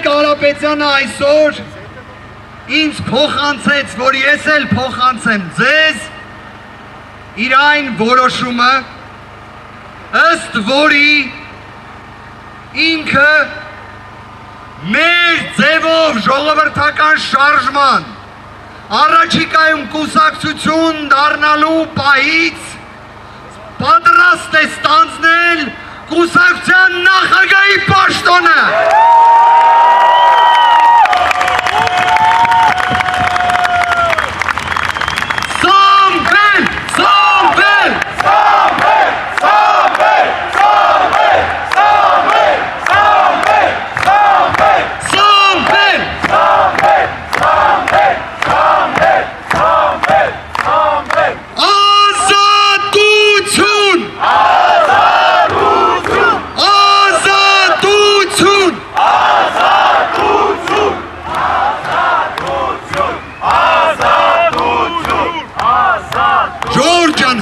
Կարապետյանը այսօր ինձ փոխանցեց, որ ես էլ փոխանցեմ ձեզ իր այն որոշումը, ըստ որի ինքը մեր ձևով ժողովրդական շարժման առաջիկայում կուսակցություն դառնալու պահից պատրաստ է ստանձնել կուսակցության նախագահի պաշտոնը։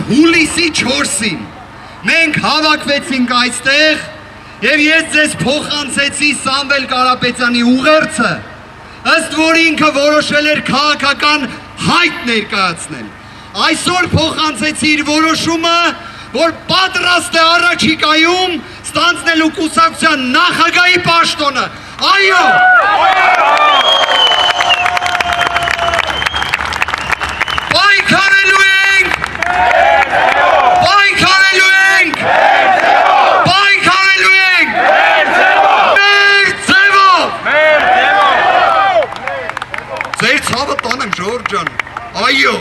Հուլիսի 4-ին մենք հավաքվեցինք այստեղ և ես ձեզ փոխանցեցի Սամվել Կարապետյանի ուղերձը, ըստ որի ինքը որոշել էր քաղաքական հայտ ներկայացնել։ Այսօր փոխանցեցի իր որոշումը, որ պատրաստ է առաջիկայում ստանձնելու կուսակցության նախագահի պաշտոնը։ Այո! Պայքարելու ենք! Պայքարելու ենք! Պայքարելու ենք! Մեր ձևով! Ձեր ցավը տանեմ, Ժողովուրդ ջան, այո!